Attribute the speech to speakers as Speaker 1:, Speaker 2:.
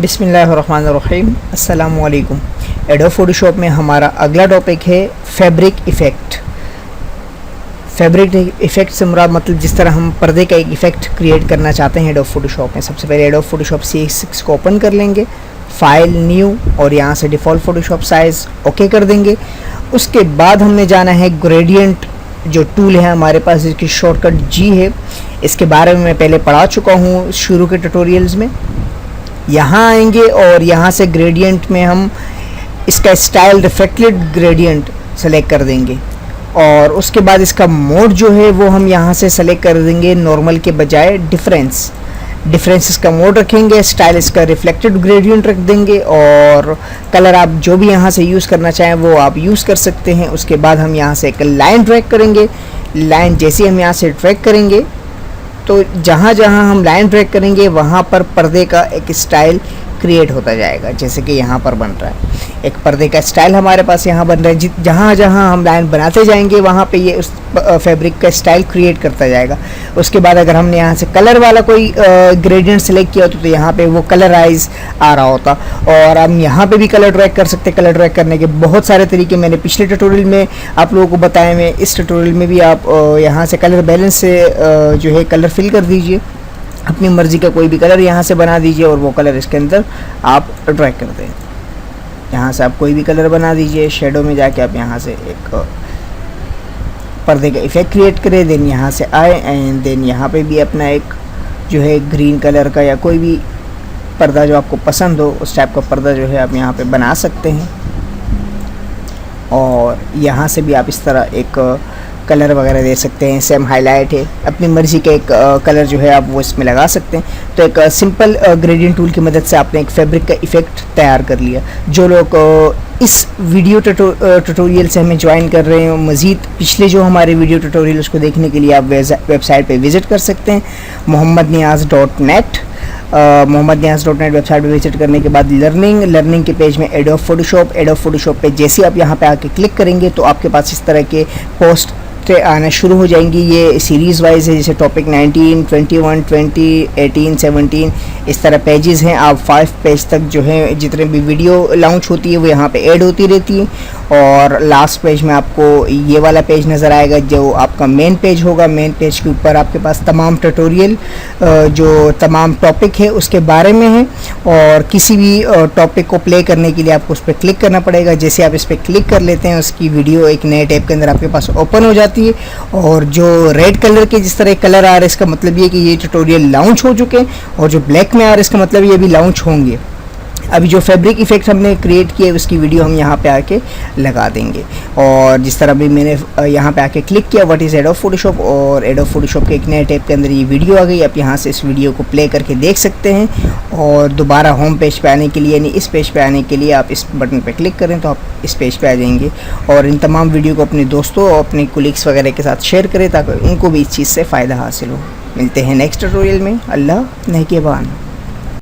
Speaker 1: बिस्मिल्लाहिर्रहमानिर्रहीम, अस्सलामु अलैकुम। एडोब फोटोशॉप में हमारा अगला टॉपिक है फैब्रिक इफ़ेक्ट। फैब्रिक इफ़ेक्ट से मुराद मतलब जिस तरह हम पर्दे का एक इफ़ेक्ट क्रिएट करना चाहते हैं एडोब फोटोशॉप में। सबसे पहले एडोब फोटोशॉप CS6 को ओपन कर लेंगे, फाइल न्यू, और यहाँ से डिफ़ॉल्ट फोटोशॉप साइज़ ओके कर देंगे। उसके बाद हमने जाना है ग्रेडियंट जो टूल है हमारे पास, जिसकी शॉर्टकट G है। इसके बारे में मैं पहले पढ़ा चुका हूँ शुरू के ट्यूटोरियल्स में। यहाँ आएंगे और यहाँ से ग्रेडियंट में हम इसका स्टाइल रिफ्लेक्टेड ग्रेडियंट सेलेक्ट कर देंगे, और उसके बाद इसका मोड जो है वो हम यहाँ से सेलेक्ट कर देंगे नॉर्मल के बजाय डिफरेंस इसका मोड रखेंगे। स्टाइल इसका रिफ्लेक्टेड ग्रेडियंट रख देंगे, और कलर आप जो भी यहाँ से यूज़ करना चाहें वो आप यूज़ कर सकते हैं। उसके बाद हम यहाँ से एक लाइन ड्रैग करेंगे। लाइन जैसे हम यहाँ से ड्रैग करेंगे तो जहाँ जहाँ हम लाइन ड्रैग करेंगे वहाँ पर पर्दे का एक स्टाइल क्रिएट होता जाएगा, जैसे कि यहाँ पर बन रहा है। एक पर्दे का स्टाइल हमारे पास यहाँ बन रहा है। जहाँ जहाँ हम लाइन बनाते जाएंगे वहाँ पे ये उस फैब्रिक का स्टाइल क्रिएट करता जाएगा। उसके बाद अगर हमने यहाँ से कलर वाला कोई ग्रेडियंट सेलेक्ट किया होता तो यहाँ पे वो कलराइज आ रहा होता, और हम यहाँ पे भी कलर ड्रैग कर सकते हैं। कलर ड्रैग करने के बहुत सारे तरीके मैंने पिछले ट्यूटोरियल में आप लोगों को बताए हैं। इस ट्यूटोरियल में भी आप यहाँ से कलर बैलेंस से जो है कलर फिल कर दीजिए, अपनी मर्ज़ी का कोई भी कलर यहाँ से बना दीजिए, और वो कलर इसके अंदर आप ड्रैग कर दें। यहाँ से आप कोई भी कलर बना दीजिए। शेडो में जाके आप यहाँ से एक पर्दे का इफ़ेक्ट क्रिएट करें, देन यहाँ से आए एंड देन यहाँ पे भी अपना एक जो है ग्रीन कलर का या कोई भी पर्दा जो आपको पसंद हो उस टाइप का पर्दा जो है आप यहाँ पे बना सकते हैं। और यहाँ से भी आप इस तरह एक कलर वगैरह दे सकते हैं। सेम हाईलाइट है, अपनी मर्ज़ी का एक कलर जो है आप वो इसमें लगा सकते हैं। तो एक सिंपल ग्रेडियंट टूल की मदद से आपने एक फैब्रिक का इफ़ेक्ट तैयार कर लिया। जो लोग इस वीडियो ट्यूटोरियल से हमें ज्वाइन कर रहे हैं, मज़ीद पिछले जो हमारे वीडियो ट्यूटोरियल उसको देखने के लिए आप वेबसाइट पे विज़िट कर सकते हैं, mohammadniaz.net। mohammadniaz.net वेबसाइट पे विजिट करने के बाद लर्निंग के पेज में एडोब फोटोशॉप पे जैसे आप यहाँ पे आके क्लिक करेंगे तो आपके पास इस तरह के पोस्ट आना शुरू हो जाएंगी। ये सीरीज़ वाइज है, जैसे टॉपिक 19, 21, 20, 18, 17 इस तरह पेजेस हैं। आप 5 पेज तक जो है जितने भी वीडियो लॉन्च होती है वो यहाँ पे ऐड होती रहती है, और लास्ट पेज में आपको ये वाला पेज नज़र आएगा जो आपका मेन पेज होगा। मेन पेज के ऊपर आपके पास तमाम ट्यूटोरियल जो तमाम टॉपिक है उसके बारे में है, और किसी भी टॉपिक को प्ले करने के लिए आपको उस पर क्लिक करना पड़ेगा। जैसे आप इस पर क्लिक कर लेते हैं उसकी वीडियो एक नए टैब के अंदर आपके पास ओपन हो जाती है, और जो रेड कलर के जिस तरह कलर आ रहा है इसका मतलब ये कि ये ट्यूटोरियल लॉन्च हो चुके हैं, और जो ब्लैक में आ रहा है इसका मतलब ये भी लॉन्च होंगे। अभी जो फैब्रिक इफ़ेक्ट हमने क्रिएट किया है उसकी वीडियो हम यहाँ पे आके लगा देंगे। और जिस तरह भी मैंने यहाँ पे आके क्लिक किया व्हाट इज़ एडोब फोटोशॉप, और एडोब फोटोशॉप के एक नए टैब के अंदर ये वीडियो आ गई। आप यहाँ से इस वीडियो को प्ले करके देख सकते हैं, और दोबारा होम पेज पे आने के लिए यानी इस पेज पे आने के लिए आप इस बटन पे क्लिक करें तो आप इस पेज पे आ जाएंगे। और इन तमाम वीडियो को अपने दोस्तों और अपने कोलीग्स वगैरह के साथ शेयर करें ताकि उनको भी इस चीज़ से फ़ायदा हासिल हो। मिलते हैं नेक्स्ट ट्यूटोरियल में। अल्लाह नेगहबान।